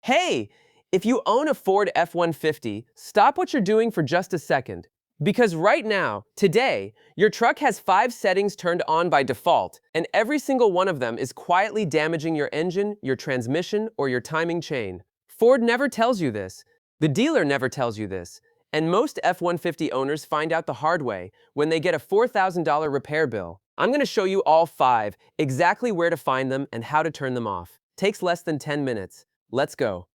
Hey, if you own a Ford F-150, stop what you're doing for just a second. Because right now, today, your truck has 5 settings turned on by default, and every single one of them is quietly damaging your engine, your transmission, or your timing chain. Ford never tells you this. The dealer never tells you this. And most F-150 owners find out the hard way when they get a $4,000 repair bill. I'm going to show you all 5, exactly where to find them and how to turn them off. Takes less than 10 minutes. Let's go.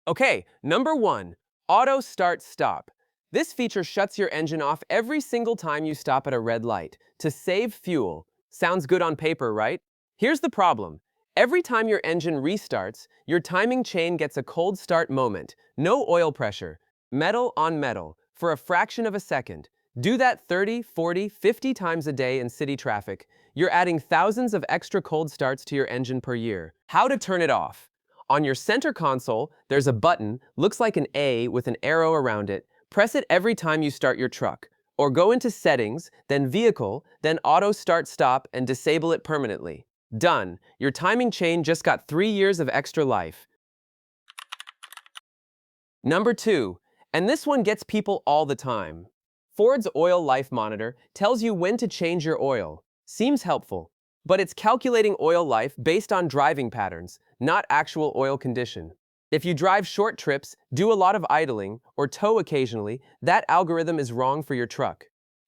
Okay, number 1, Auto Start Stop. This feature shuts your engine off every single time you stop at a red light to save fuel. Sounds good on paper, right? Here's the problem. Every time your engine restarts, your timing chain gets a cold start moment. No oil pressure. Metal on metal. For a fraction of a second. Do that 30, 40, 50 times a day in city traffic. You're adding thousands of extra cold starts to your engine per year. How to turn it off? On your center console, there's a button, looks like an A with an arrow around it. Press it every time you start your truck. Or go into Settings, then Vehicle, then Auto Start Stop and disable it permanently. Done. Your timing chain just got 3 years of extra life. Number 2, and this one gets people all the time. Ford's Oil Life Monitor tells you when to change your oil. Seems helpful, but it's calculating oil life based on driving patterns, not actual oil condition. If you drive short trips, do a lot of idling, or tow occasionally, that algorithm is wrong for your truck.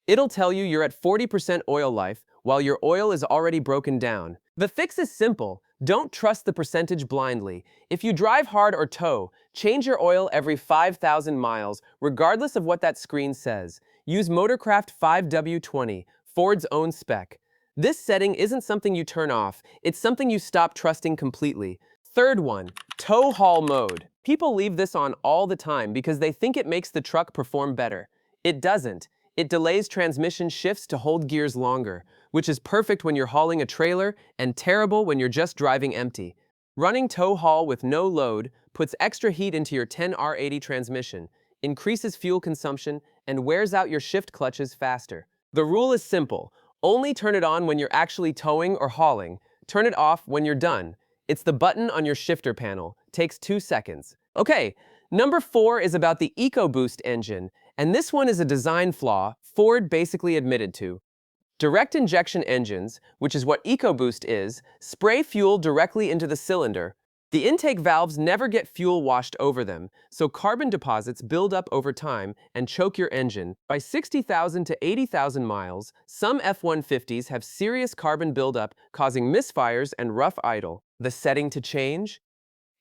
It'll tell you you're at 40% oil life while your oil is already broken down. The fix is simple. Don't trust the percentage blindly. If you drive hard or tow, change your oil every 5,000 miles, regardless of what that screen says. Use Motorcraft 5W20, Ford's own spec. This setting isn't something you turn off, it's something you stop trusting completely. Third one, tow haul mode. People leave this on all the time because they think it makes the truck perform better. It doesn't. It delays transmission shifts to hold gears longer, which is perfect when you're hauling a trailer and terrible when you're just driving empty. Running tow haul with no load puts extra heat into your 10R80 transmission, increases fuel consumption, and wears out your shift clutches faster. The rule is simple. Only turn it on when you're actually towing or hauling. Turn it off when you're done. It's the button on your shifter panel. Takes 2 seconds. Okay, number 4 is about the EcoBoost engine, and this one is a design flaw Ford basically admitted to. Direct injection engines, which is what EcoBoost is, spray fuel directly into the cylinder. The intake valves never get fuel washed over them, so carbon deposits build up over time and choke your engine. By 60,000 to 80,000 miles, some F-150s have serious carbon buildup, causing misfires and rough idle. The setting to change?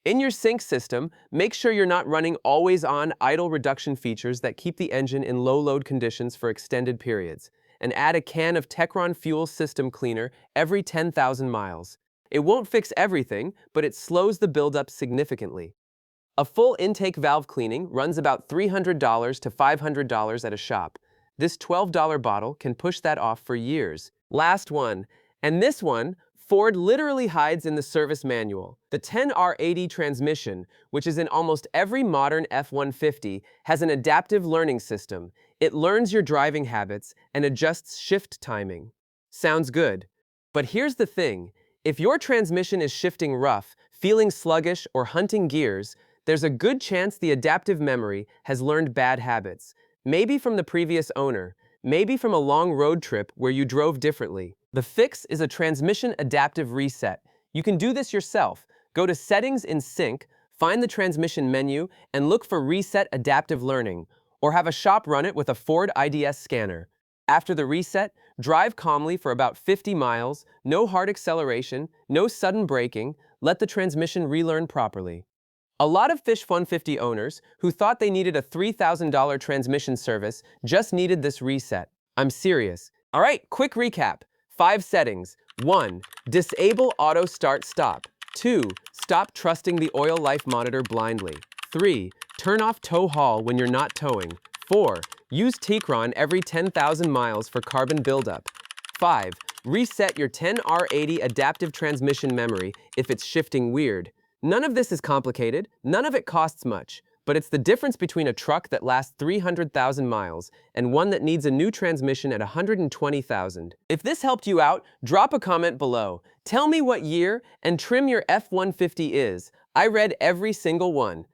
In your sync system, make sure you're not running always-on idle reduction features that keep the engine in low-load conditions for extended periods, and add a can of Techron Fuel System Cleaner every 10,000 miles. It won't fix everything, but it slows the buildup significantly. A full intake valve cleaning runs about $300 to $500 at a shop. This $12 bottle can push that off for years. Last one, and this one, Ford literally hides in the service manual. The 10R80 transmission, which is in almost every modern F-150, has an adaptive learning system. It learns your driving habits and adjusts shift timing. Sounds good. But here's the thing. If your transmission is shifting rough, feeling sluggish, or hunting gears, there's a good chance the adaptive memory has learned bad habits. Maybe from the previous owner, maybe from a long road trip where you drove differently. The fix is a transmission adaptive reset. You can do this yourself. Go to Settings in Sync, find the transmission menu, and look for Reset Adaptive Learning, or have a shop run it with a Ford IDS scanner. After the reset, drive calmly for about 50 miles, no hard acceleration, no sudden braking, let the transmission relearn properly. A lot of F-150 owners who thought they needed a $3,000 transmission service just needed this reset. I'm serious. All right, quick recap. 5 settings. 1. Disable Auto Start Stop. 2. Stop trusting the oil life monitor blindly. 3. Turn off tow haul when you're not towing. 4. Use Techron every 10,000 miles for carbon buildup. 5. Reset your 10R80 adaptive transmission memory if it's shifting weird. None of this is complicated, none of it costs much. but it's the difference between a truck that lasts 300,000 miles and one that needs a new transmission at 120,000. If this helped you out, drop a comment below. Tell me what year and trim your F-150 is. I read every single one.